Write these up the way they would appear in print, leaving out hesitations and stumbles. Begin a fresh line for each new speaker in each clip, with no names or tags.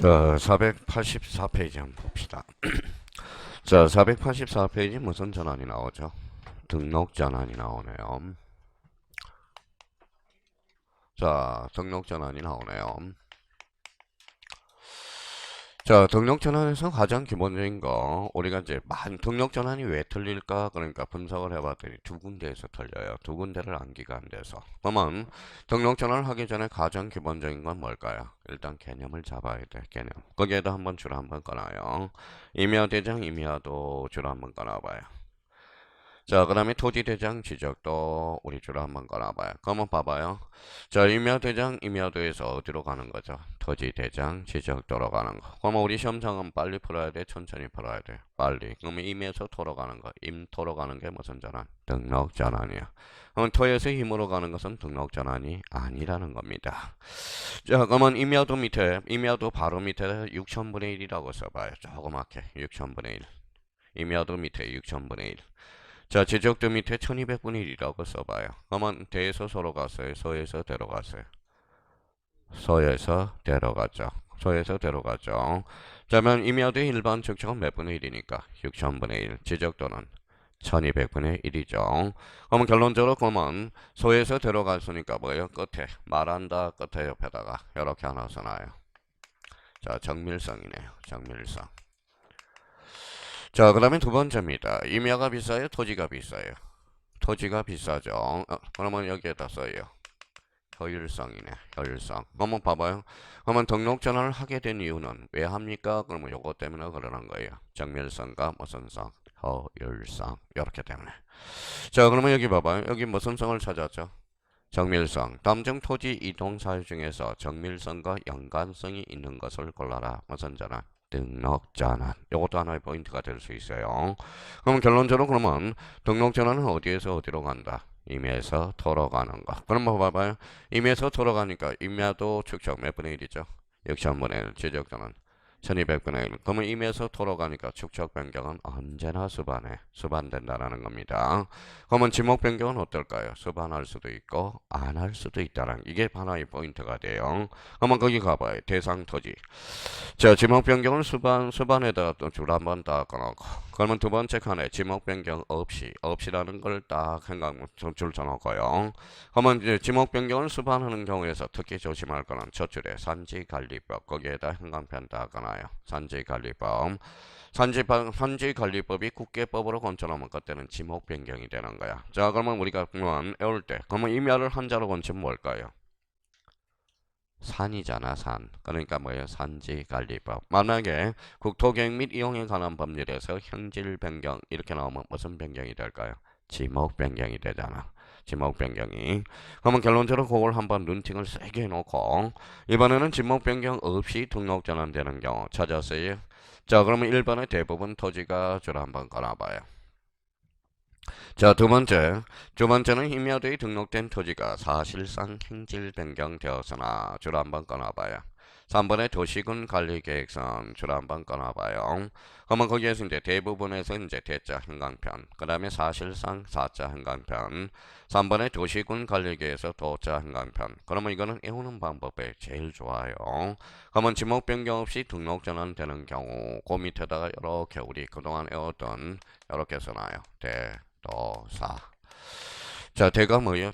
자, 484페이지 한번 봅시다. 자, 484페이지 무슨 전환이 나오죠? 등록 전환이 나오네요. 자, 등록 전환이 나오네요. 자, 등록 전환에서 가장 기본적인 거, 우리가 이제 등록 전환이 왜 틀릴까? 그러니까 분석을 해봤더니 두 군데에서 틀려요. 두 군데를 암기가 안 돼서. 그러면 등록 전환을 하기 전에 가장 기본적인 건 뭘까요? 일단 개념을 잡아야 돼, 개념. 거기에다 한번 줄 한번 꺼놔요. 임야대장, 임야도 줄 한번 꺼놔봐요. 자, 그 다음에 토지대장 지적도 우리 줄 한번 꺼놔봐요. 그러면 봐봐요. 자, 임야대장, 임야도에서 어디로 가는 거죠? 토지대장 지적도로 가는 거. 그러면 우리 시험장은 빨리 풀어야 돼? 천천히 풀어야 돼? 빨리. 그러면 임에서 토로 가는 거. 임토로 가는 게 무슨 전환? 등록 전환이야. 그럼 토에서 힘으로 가는 것은 등록 전환이 아니라는 겁니다. 자, 그러면 임야도 밑에, 임야도 바로 밑에 6천분의 1이라고 써봐요. 조그맣게 6천분의 1. 임야도 밑에 6천분의 1. 자, 지적도 밑에 1200분의 1이라고 써봐요. 그러면 대에서 서로 갔어요. 서에서 대로 갔어요. 서에서 대로 가죠. 서에서 대로 가죠. 자, 그러면 임야도의 일반 측정은 몇 분의 1이니까? 6000분의 1. 지적도는 1200분의 1이죠. 그러면 결론적으로 그러면 서에서 대로 갔으니까 뭐예요? 끝에. 말한다 끝에 옆에다가 이렇게 하나 써놔요. 자, 정밀성이네요. 정밀성. 자, 그 다음에 두 번째입니다. 임야가 비싸요? 토지가 비싸요? 토지가 비싸죠. 그러면 여기에다 써요. 효율성이네. 효율성. 한번 봐봐요. 그러면 등록 전환을 하게 된 이유는 왜 합니까? 그러면 요거 때문에 그러는 거예요. 정밀성과 무슨 성? 효율성. 이렇게 때문에. 자, 그러면 여기 봐봐요. 여기 무슨 성을 찾았죠? 정밀성. 다음 중 토지 이동 사유 중에서 정밀성과 연관성이 있는 것을 골라라. 무슨 전환? 등록 전환. 이것도 하나의 포인트가 될 수 있어요. 그럼 결론적으로 그러면 등록 전환은 어디에서 어디로 간다? 임야에서 토로 가는 거. 그럼 뭐 봐봐요. 임야에서 토로 가니까 임야도 축적 몇 분의 1이죠? 6천분의 1. 지적전환 1200분의 1. 그러면 임에서 토로 가니까 축적 변경은 언제나 수반된다는 겁니다. 그러면 지목 변경은 어떨까요? 수반할 수도 있고 안 할 수도 있다는 이게 하나의 포인트가 돼요. 그러면 거기 가봐요. 대상 토지. 자, 지목 변경을 수반에다가 또 줄 한번 딱 꺼놓고 그러면 두 번째 칸에 지목 변경 없이라는 걸 딱 생각 줄 쳐놓고요. 그러면 이제 지목 변경을 수반하는 경우에서 특히 조심할 거는 첫 줄에 산지관리법 거기에다 형광펜 딱 꺼놔요. 산지관리법. 산지관리법이 국계법으로 건쳐놓으면 그때는 지목 변경이 되는 거야. 자, 그러면 우리가 그러면 외울 때 그러면 임야를 한자로 건치면 뭘까요? 산이잖아, 산. 그러니까 뭐예요? 산지관리법. 만약에 국토계획 및 이용에 관한 법률에서 형질 변경 이렇게 나오면 무슨 변경이 될까요? 지목 변경이 되잖아. 지목 변경이. 그러면 결론적으로 그걸 한번 눈팅을 세게 해놓고 이번에는 지목 변경 없이 등록 전환되는 경우 찾았어요. 자, 그러면 1번의 대부분 토지가 줄 한번 걸어봐요. 자, 두 번째는 임야도에 등록된 토지가 사실상 행질 변경되었으나 줄 한번 꺼놔봐요. 3번의 도시군 관리계획선 줄 한번 꺼놔봐요. 그러면 거기에서 이제 대부분에서 이제 대자 형광편, 그 다음에 사실상 사자 형광편, 3번의 도시군 관리계획에서 도자 형광편. 그러면 이거는 외우는 방법이 제일 좋아요. 그러면 지목 변경 없이 등록 전환되는 경우 그 밑에다가 이렇게 우리 그동안 외웠던 이렇게 써놔요. 도사. 자, 대가 뭐예요?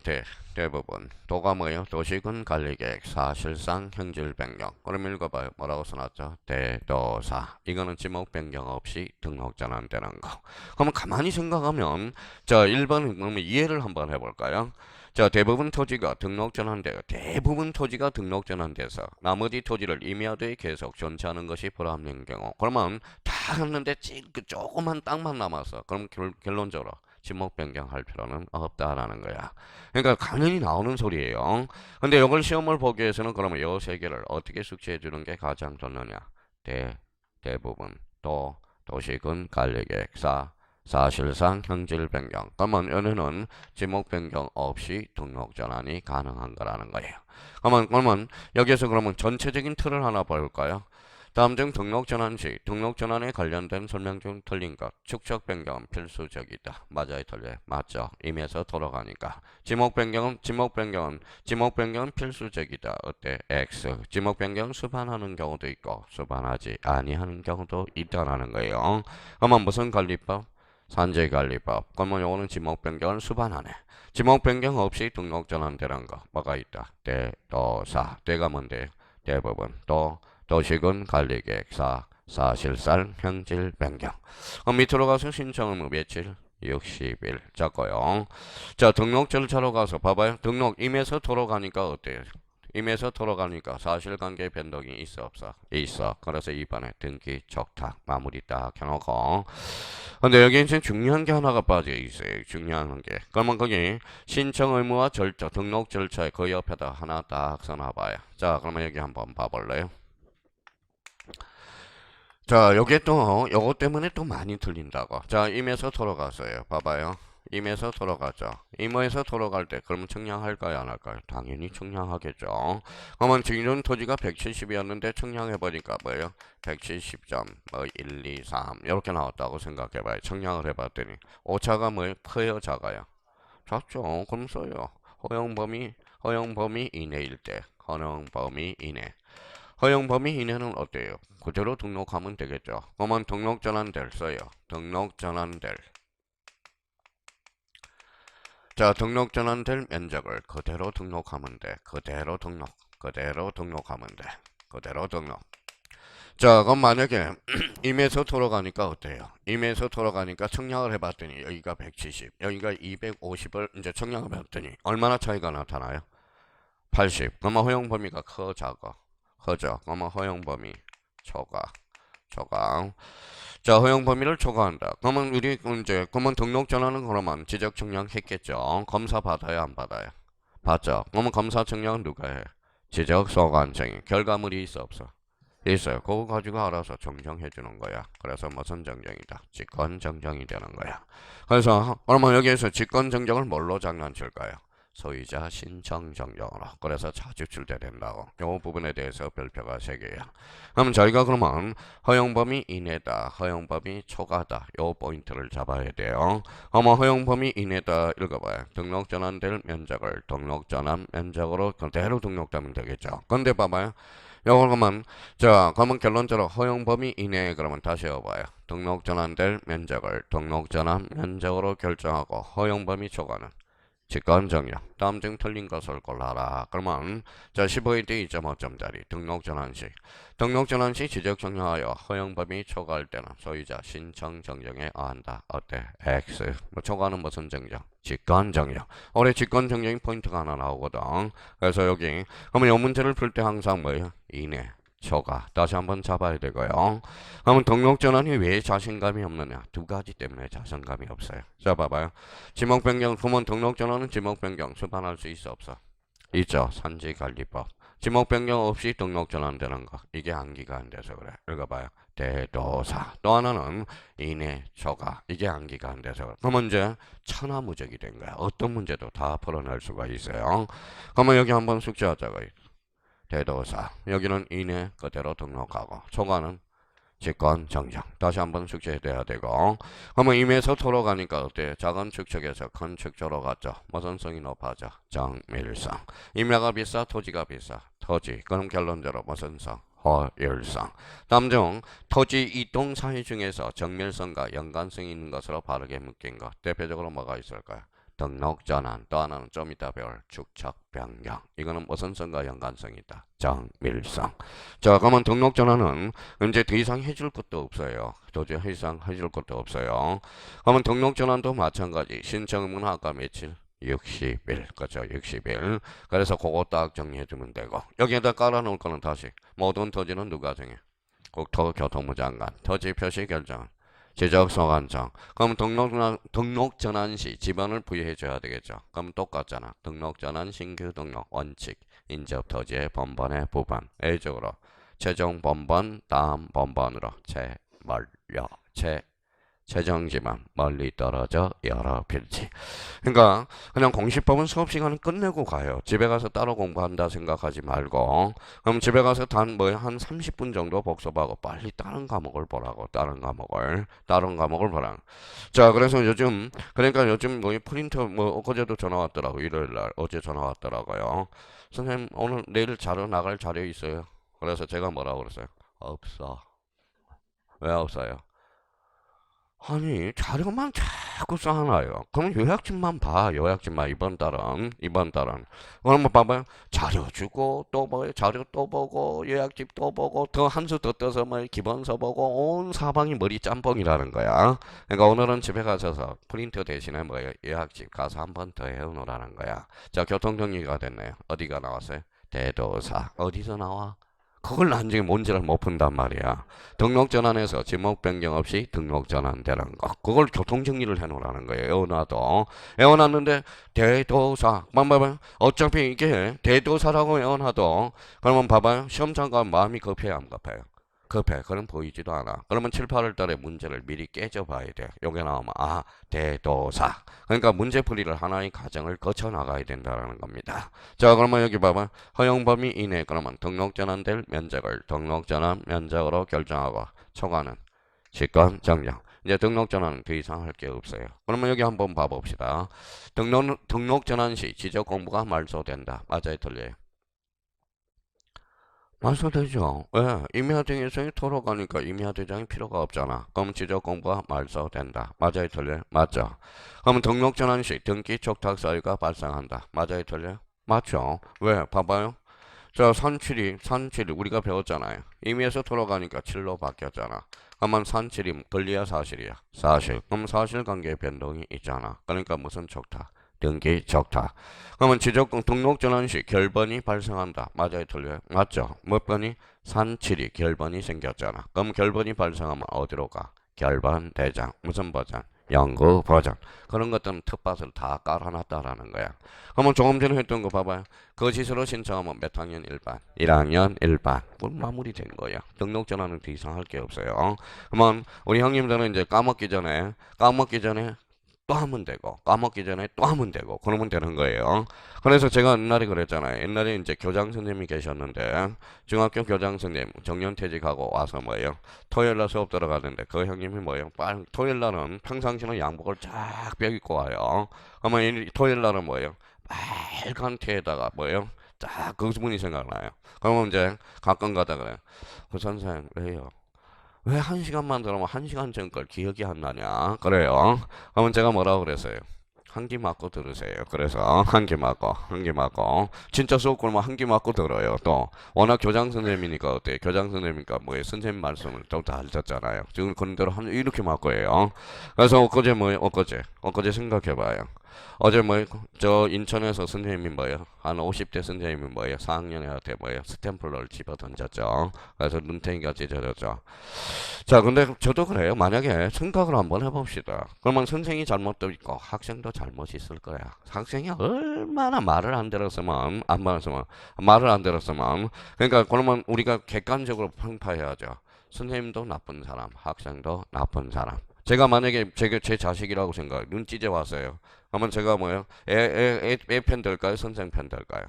대부분. 도가 뭐예요? 도시군 관리계획, 사실상 형질 변경. 그럼 읽어봐요. 뭐라고 써놨죠? 대도사. 이거는 지목 변경 없이 등록 전환되는 거. 그러면 가만히 생각하면, 자, 1번 그러면 이해를 한번 해볼까요? 자, 대부분 토지가 등록 전환돼서 나머지 토지를 임야도에 계속 존재하는 것이 불합리한 경우. 그러면 다 했는데 조그만 땅만 남았어. 그럼 결론적으로 지목 변경할 필요는 없다라는 거야. 그러니까 당연히 나오는 소리예요. 근데 이걸 시험을 보기 위해서는 그러면 이 세 개를 어떻게 숙지해 주는 게 가장 좋느냐? 대부분, 도시군 관리계획, 사실상 형질 변경. 그러면 얘네는 지목 변경 없이 등록 전환이 가능한 거라는 거예요. 그러면 여기에서 그러면 전체적인 틀을 하나 볼까요? 다음 중 등록 전환 시 등록 전환에 관련된 설명 중 틀린 것. 축적 변경은 필수적이다. 맞아요, 틀려요? 맞죠. 임에서 돌아가니까. 지목 변경은 필수적이다. 어때? X. 지목 변경 수반하는 경우도 있고 수반하지 아니하는 경우도 있다라는 거예요. 그러면 무슨 관리법? 산재관리법. 그러면 요거는 지목 변경을 수반하네. 지목 변경 없이 등록 전환되는 거 뭐가 있다? 대도사. 대가 뭔데? 대부분. 도시군 관리계획사 사실상 형질 변경. 밑으로 가서 신청 의무 며칠? 60일 적고요. 자, 등록 절차로 가서 봐봐요. 등록 임에서 돌아가니까 어때요? 임에서 돌아가니까 사실관계 변동이 있어 없어? 있어. 그래서 이번에 등기 촉탁 마무리 딱 해놓고. 근데 여기 이제 중요한 게 하나가 빠져 있어요. 중요한 게. 그러면 거기 신청 의무와 절차, 등록 절차에 그 옆에다 하나 딱 써놔봐요. 자, 그러면 여기 한번 봐볼래요? 자, 요게 또, 요거 때문에 또 많이 틀린다고. 자, 임에서 돌아가서요. 봐봐요. 임에서 돌아가죠. 임에서 돌아갈 때, 그러면 청량할까요? 안 할까요? 당연히 청량하겠죠. 그러면 지금 토지가 170이었는데 청량해보니까 뭐예요? 170점, 1, 2, 3. 이렇게 나왔다고 생각해봐요. 청량을 해봤더니. 오차가 뭐예요? 커요? 작아요? 작죠. 그럼 써요. 허용 범위 이내일 때. 허용 범위 이내. 허용 범위 이내는 어때요? 그대로 등록하면 되겠죠. 그러면 등록 전환될 써요. 등록 전환될. 자, 등록 전환될 면적을 그대로 등록하면 돼. 그대로 등록하면 돼. 그대로 등록. 자, 그럼 만약에 임에서 돌아가니까 어때요? 임에서 돌아가니까 청량을 해봤더니 여기가 170, 여기가 250을 이제 청량을 해봤더니 얼마나 차이가 나타나요? 80. 그러면 허용 범위가 커, 작아? 커져. 그러면 허용 범위 초과. 자, 허용 범위를 초과한다. 그러면 그러면 등록 전환은 그러면 지적 청량했겠죠. 검사 받아요, 안 받아요? 받죠. 그러면 검사 청량은 누가 해? 지적 소관청이. 결과물이 있어 없어? 있어요. 그거 가지고 알아서 정정해 주는 거야. 그래서 무슨 정정이다? 직권 정정이 되는 거야. 그래서 그러면 여기에서 직권 정정을 뭘로 장난칠까요? 소유자 신청 정정으로. 그래서 자주 출제된다고. 이 부분에 대해서 별표가 3개야. 그럼 저희가 그러면 허용 범위 이내다, 허용 범위 초과다. 요 포인트를 잡아야 돼요. 그러면 허용 범위 이내다 읽어봐요. 등록 전환될 면적을 등록 전환 면적으로 그대로 등록되면 되겠죠. 근데 봐봐요. 요걸 그러면 자, 그러면 결론적으로 허용 범위 이내에 그러면 다시 해봐요. 등록 전환될 면적을 등록 전환 면적으로 결정하고 허용 범위 초과는 직권 정령. 다음 중 틀린 것을 골라라. 그러면 자 15일 2.5점짜리 등록 전환 시 지적 정령하여 허용 범위 초과할 때는 소유자 신청 정정에 어한다. 어때? X. 초과는 무슨 정정? 직권 정령. 올해 직권 정령이 포인트가 하나 나오거든. 그래서 여기 그러면 이 문제를 풀 때 항상 뭐예요? 이내. 초과 다시 한번 잡아야 되고요. 그러면 등록 전환이 왜 자신감이 없느냐? 두 가지 때문에 자신감이 없어요. 자, 봐봐요. 지목 변경, 그러면 등록 전환은 지목 변경 수반할 수 있어 없어? 있죠. 산지관리법. 지목 변경 없이 등록 전환되는 거. 이게 암기가 안 돼서 그래. 읽어봐요. 대도사. 또 하나는 이내 초과. 이게 암기가 안 돼서 그래. 그러면 이제 천하무적이 된 거야. 어떤 문제도 다 풀어낼 수가 있어요. 그러면 여기 한번 숙제하자고요. 대도사. 여기는 이내 그대로 등록하고 초과는 직권 정정. 다시 한번 숙제해야 되고. 그러면 임에서 토로 가니까 어때? 작은 축척에서 큰 축조로 갔죠. 무슨 성이 높아져? 정밀성. 임야가 비싸? 토지가 비싸? 토지. 그럼 결론적으로 무슨 성? 허율성. 다음 중 토지 이동 사유 중에서 정밀성과 연관성이 있는 것으로 바르게 묶인 것. 대표적으로 뭐가 있을까요? 등록 전환. 또 하나는 좀 이따 배울 축척 변경. 이거는 무슨 성과 연관성이 있다? 정밀성. 자, 그러면 등록 전환은 이제 더 이상 해줄 것도 없어요. 도저히 더 이상 해줄 것도 없어요. 그러면 등록 전환도 마찬가지. 신청 의무는 아까 며칠? 60일. 그렇죠. 60일. 그래서 그거 딱 정리해주면 되고. 여기에다 깔아놓을 거는 다시. 모든 토지는 누가 정해? 국토교통부 장관. 토지 표시 결정. 지적소관청. 그럼 등록 전환 시 지번을 부여해 줘야 되겠죠. 그럼 똑같잖아. 등록 전환 신규 등록 원칙. 인접 토지의 번번의 부분. A적으로 최종 번번 다음 번번으로 채멀려 최정지만 멀리 떨어져 여러 필지. 그러니까 그냥 공시법은 수업 시간은 끝내고 가요. 집에 가서 따로 공부한다 생각하지 말고 그럼 집에 가서 한 30분 정도 복습하고 빨리 다른 과목을 보라고. 다른 과목을 보라. 자, 그래서 요즘 뭐 프린트 뭐 어제도 전화 왔더라고. 일요일 날 어제 전화 왔더라고요. 선생님 오늘 내일 자료 나갈 자료 있어요. 그래서 제가 뭐라고 그랬어요? 없어. 왜 없어요? 아니 자료만 자꾸 쌓아놔요. 그러면 요약집만 봐. 요약집만 이번 달은 그러면 봐봐요. 자료 주고 또 뭐예요? 자료 또 보고 요약집 또 보고 더 한 수 더 떠서 뭐 기본서 보고 온 사방이 머리 짬뽕이라는 거야. 그러니까 오늘은 집에 가셔서 프린터 대신에 뭐예요? 요약집 가서 한 번 더 해오노라는 거야. 자, 교통정리가 됐네요. 어디가 나왔어요? 대도사. 어디서 나와? 그걸 나중에 문제를 못 푼단 말이야. 등록 전환해서 지목 변경 없이 등록 전환되는 거. 그걸 교통 정리를 해놓으라는 거예요. 애워놨는데 대도사. 봐봐요. 어차피 이게 대도사라고 애워놔도 그러면 봐봐요. 시험 참가 마음이 급해요, 안 급해요? 급해. 그럼 보이지도 않아. 그러면 7, 8월 달에 문제를 미리 깨져봐야 돼. 요게 나오면 대도사. 그러니까 문제풀이를 하나의 과정을 거쳐 나가야 된다는 겁니다. 자, 그러면 여기 봐봐. 허용 범위 이내. 그러면 등록 전환될 면적을 등록 전환 면적으로 결정하고 초과는 직권 정정. 이제 등록 전환은 더 이상 할 게 없어요. 그러면 여기 한번 봐봅시다. 등록 전환 시 지적 공부가 말소된다. 맞아요, 틀려요? 말소되죠. 왜? 임야대장이 돌아가니까 임야대장이 필요가 없잖아. 그럼 지적 공부가 말소된다. 맞아요, 틀려요? 맞죠. 그럼 등록 전환 시 등기 촉탁 사유가 발생한다. 맞아요, 틀려요? 맞죠. 왜? 봐봐요. 자, 산칠이 우리가 배웠잖아요. 임의에서 돌아가니까 칠로 바뀌었잖아. 그러면 산칠이 권리야 사실이야? 사실. 그럼 사실관계 변동이 있잖아. 그러니까 무슨 촉탁? 등기 촉탁. 그러면 지적권 등록 전환 시 결번이 발생한다. 맞아요, 틀려요? 맞죠? 몇 번이? 산칠이 결번이 생겼잖아. 그럼 결번이 발생하면 어디로 가? 결번 대장. 무슨 버전? 연구 버전. 그런 것들은 텃밭을 다 깔아놨다라는 거야. 그러면 조금 전에 했던 거 봐봐요. 거짓으로 신청하면 몇 학년 1반? 1학년 1반. 그건 마무리된 거야. 등록 전환은 더 이상 할 게 없어요. 그러면 우리 형님들은 이제 까먹기 전에 또 하면 되고 까먹기 전에 또 하면 되고 그러면 되는 거예요. 그래서 제가 옛날에 그랬잖아요. 옛날에 이제 교장 선생님이 계셨는데 중학교 교장 선생님 정년퇴직하고 와서 뭐예요? 토요일 날 수업 들어가는데 그 형님이 뭐예요? 토요일 날은 평상시는 양복을 쫙 펴입고 와요. 그러면 토요일 날은 뭐예요? 빨간 티에다가 뭐예요? 딱 그분이 생각나요. 그러면 이제 가끔 가다 그래요. 그 선생님 왜요? 왜 1시간만 들으면 1시간 전 걸 기억이 안 나냐? 그래요. 그러면 제가 뭐라고 그랬어요? 한 귀 맞고 들으세요. 그래서 한 귀 맞고 진짜 수업 그러면 한 귀 맞고 들어요. 또 워낙 교장 선생님이니까 어때요? 교장 선생님이니까 뭐예요? 선생님 말씀을 또 다 하셨잖아요. 지금 그런 대로 이렇게 맞고 해요. 그래서 엊그제 뭐예요? 엊그제 생각해봐요. 어제 저 인천에서 선생님이 한 50대 선생님이 4학년한테 스탬플러를 집어 던졌죠. 그래서 눈탱이가 찢어졌죠. 자, 근데 저도 그래요. 만약에 생각을 한번 해봅시다. 그러면 선생이 잘못도 있고 학생도 잘못이 있을 거야. 학생이 얼마나 말을 안 들었으면 그러니까 그러면 우리가 객관적으로 평가해야죠. 선생님도 나쁜 사람, 학생도 나쁜 사람. 제가 만약에 제 자식이라고 생각, 눈 찢어왔어요. 그러면 제가 애 편 들까요? 선생 편 들까요?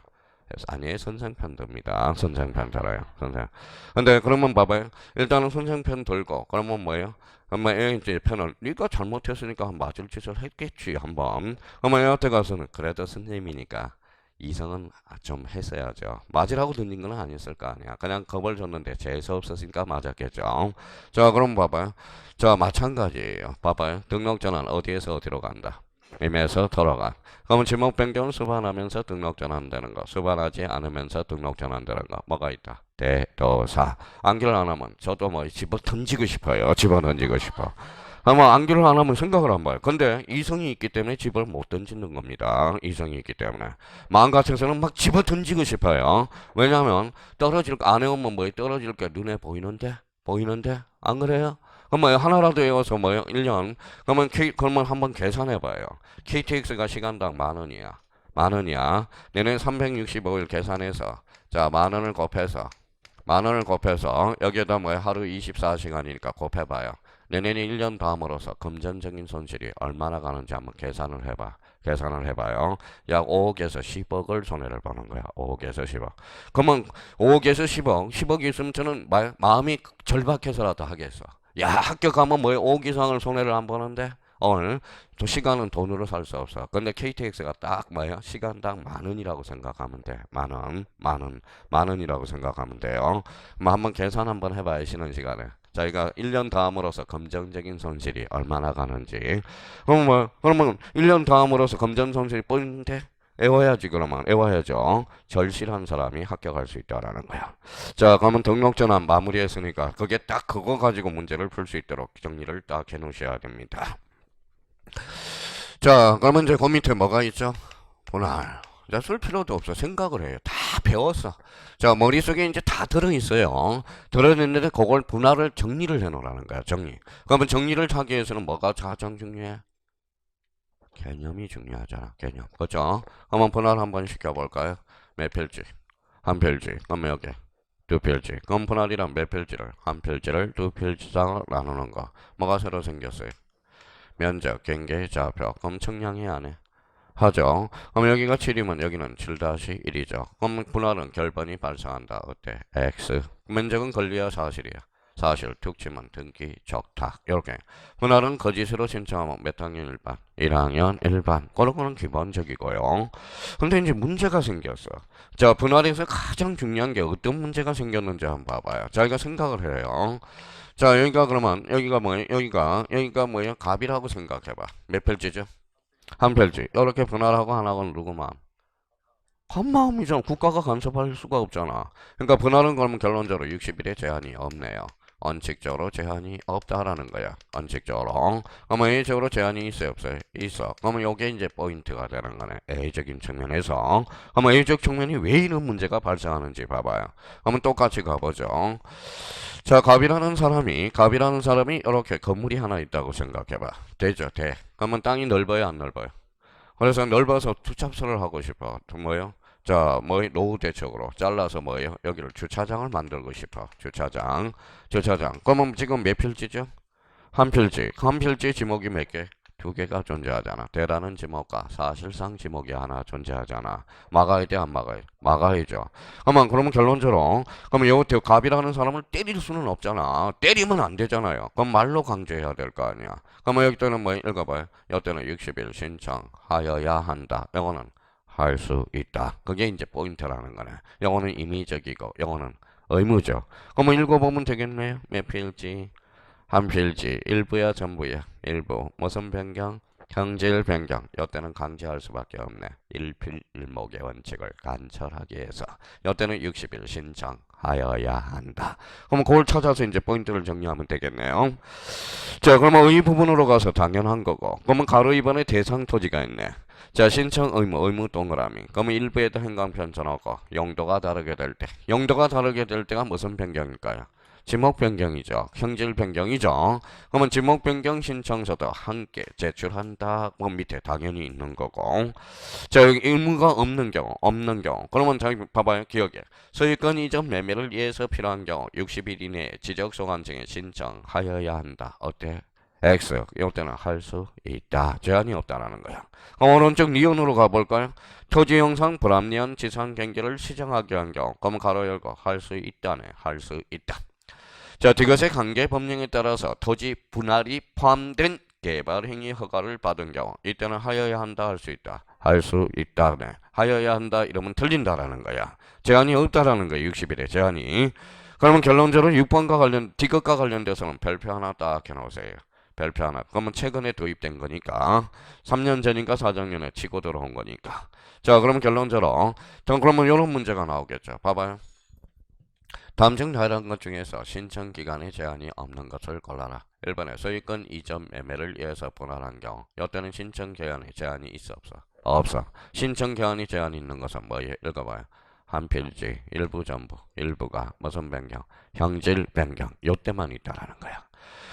아니에요. 선생 편 듭니다. 선생 편 들어요. 선생. 근데 그러면 봐봐요. 일단은 선생 편 들고, 그러면 뭐예요? 그러면 애 이제 편을, 네가 잘못했으니까 맞을 짓을 했겠지, 한번. 그러면 애한테 가서는, 그래도 선생님이니까 이성은 좀 했어야죠. 맞으라고 던진 건 아니었을 거 아니야. 그냥 겁을 줬는데 재수 없었으니까 맞았겠죠. 자, 그럼 봐봐요. 자, 마찬가지예요. 봐봐요. 등록 전환 어디에서 어디로 간다? 임에서 돌아가. 그러면 지목 변경을 수반하면서 등록 전환되는 거, 수반하지 않으면서 등록 전환되는 거, 뭐가 있다? 대도사. 암기를 안 하면 저도 집어 던지고 싶어요. 집어 던지고 싶어. 아마 암기를 안 하면 생각을 안 봐요. 근데 이성이 있기 때문에 집을 못 던지는 겁니다. 이성이 있기 때문에. 마음 같아서는 막 집어 던지고 싶어요. 왜냐하면 안 해오면 떨어질 게 눈에 보이는데? 안 그래요? 그럼 하나라도 외워서 1년. 그러면 한번 계산해봐요. KTX가 시간당 10,000원이야. 10,000원이야. 내년 365일 계산해서, 자, 10,000원을 곱해서, 여기에다 하루 24시간이니까 곱해봐요. 내년에 1년 다음으로서 금전적인 손실이 얼마나 가는지 한번 계산을 해봐요. 약 5억에서 10억을 손해를 보는 거야. 5억에서 10억. 그러면 5억에서 10억 있으면 저는 마음이 절박해서라도 하겠어. 야, 학교 가면 뭐야? 5억 이상을 손해를 안 보는데? 오늘 또 시간은 돈으로 살 수 없어. 근데 KTX가 딱 뭐야? 시간당 10,000원이라고 생각하면 돼. 만 원이라고 생각하면 돼요. 뭐 한번 계산 한번 해봐요. 쉬는 시간에. 저희가 1년 다음으로서 금전적인 손실이 얼마나 가는지. 그러면 1년 다음으로서 금전 손실이 보이는데 외워야지. 그러면 외워야죠. 절실한 사람이 합격할 수 있다라는 거야. 자, 그러면 등록 전환 마무리했으니까 그게 딱 그거 가지고 문제를 풀 수 있도록 정리를 딱 해놓으셔야 됩니다. 자, 그러면 이제 그 밑에 뭐가 있죠? 분할. 자, 쓸 필요도 없어. 생각을 해요. 다 배웠어. 자, 머릿속에 이제 다 들어있어요. 들어있는데 그걸 분할을 정리를 해놓으라는 거야. 정리. 그러면 정리를 하기 위해서는 뭐가 가장 중요해? 개념이 중요하잖아. 개념. 그죠? 한번 분할 한번 시켜볼까요? 몇 필지? 한 필지. 그럼 여기 두 필지. 그럼 분할이란 몇 필지를? 한 필지를 두 필지상으로 나누는 거. 뭐가 새로 생겼어요? 면적, 경계, 좌표. 그럼 측량이 안 해. 하죠. 그럼 여기가 7이면 여기는 7-1이죠. 그럼 분할은 결번이 발생한다. 어때? X. 면적은 권리야 사실이야? 사실. 툭 치면 등기, 적탁. 이렇게. 분할은 거짓으로 신청하면 몇 학년 1반? 1학년 1반. 그런 거는 기본적이고요. 근데 이제 문제가 생겼어. 자, 분할에서 가장 중요한 게 어떤 문제가 생겼는지 한번 봐봐요. 자기가 생각을 해요. 자, 여기가 그러면 여기가 뭐예요? 여기가 뭐예요? 갑이라고 생각해봐. 몇 필지죠? 한 필지. 이렇게 분할하고 하나가 누구만? 한마음이잖아. 국가가 간섭할 수가 없잖아. 그러니까 분할은 그러면 결론적으로 60일에 제한이 없네요. 원칙적으로 제한이 없다라는 거야. 원칙적으로. 그러면 A적으로 제한이 있어요, 없어요? 있어. 그러면 이게 이제 포인트가 되는 거네. A적인 측면에서. 그러면 A적 측면이 왜 이런 문제가 발생하는지 봐봐요. 그러면 똑같이 가보죠. 자, 갑이라는 사람이 이렇게 건물이 하나 있다고 생각해봐. 되죠, 돼. 그러면 땅이 넓어요, 안 넓어요? 그래서 넓어서 투잡소를 하고 싶어. 또 뭐요? 자, 뭐 노후 대책으로 잘라서 뭐예요? 여기를 주차장을 만들고 싶어. 주차장. 그러면 지금 몇 필지죠? 한 필지. 한 필지 지목이 몇 개? 두 개가 존재하잖아. 대라는 지목과 사실상 지목이 하나 존재하잖아. 막아야 돼, 안 막아야 돼? 막아야죠. 그러면 결론적으로, 그러면 요 갑이라는 사람을 때릴 수는 없잖아. 때리면 안 되잖아요. 그럼 말로 강조해야 될 거 아니야. 그러면 여기 때는 뭐 읽어봐요. 여기는 60일 신청하여야 한다. 영어는 할 수 있다. 그게 이제 포인트라는 거네. 영어는 임의적이고, 영어는 의무죠. 그러면 읽어보면 되겠네요. 몇 필지? 한 필지. 일부야, 전부야? 일부. 무슨 변경? 형질 변경. 이때는 강제할 수밖에 없네. 일필일목의 원칙을 관철하기 위해서. 이때는 60일 신청하여야 한다. 그럼 그걸 찾아서 이제 포인트를 정리하면 되겠네요. 자, 그러면 이 부분으로 가서 당연한 거고. 그러면 가로 2번에 대상 토지가 있네. 자, 신청 의무 동그라미. 그러면 일부에도 행강 편전하고 용도가 다르게 될 때가 무슨 변경일까요? 지목 변경이죠. 형질 변경이죠. 그러면 지목 변경 신청서도 함께 제출한다. 그 밑에 당연히 있는 거고. 자, 여기 의무가 없는 경우. 그러면 자, 봐봐요. 기억에. 소유권 이전 매매를 위해서 필요한 경우 60일 이내에 지적소관청에 신청하여야 한다. 어때? X. 이때는 할 수 있다. 제한이 없다라는 거야. 그럼 오른쪽 니온으로 가볼까요? 토지 형상 불합리한 지상 경계를 시정하게 한 경우. 그러면 가로 열고 할 수 있다네. 할 수 있다. 자, 이것의 관계 법령에 따라서 토지 분할이 포함된 개발 행위 허가를 받은 경우 이때는 하여야 한다 할 수 있다. 할 수 있다네. 하여야 한다 이러면 틀린다라는 거야. 제한이 없다라는 거야. 60일에 제한이. 그러면 결론적으로 6번과 디귿과 관련돼서는 별표 하나 딱 해놓으세요. 별표 하나. 그러면 최근에 도입된 거니까 3년 전인가 4작년에 치고 들어온 거니까. 자, 그러면 결론적으로 그러면 이런 문제가 나오겠죠. 봐봐요. 다음 중 다른 것 중에서 신청 기간에 제한이 없는 것을 골라라. 1번에 소유권 이전 매매를 위해서 분할한 경우 이때는 신청 기간에 제한이 있어 없어? 없어. 신청 기간에 제한이 있는 것은 뭐예요? 읽어봐요. 한 필지, 일부 전부, 일부가 무슨 변경? 형질 변경. 이때만 있다라는 거야.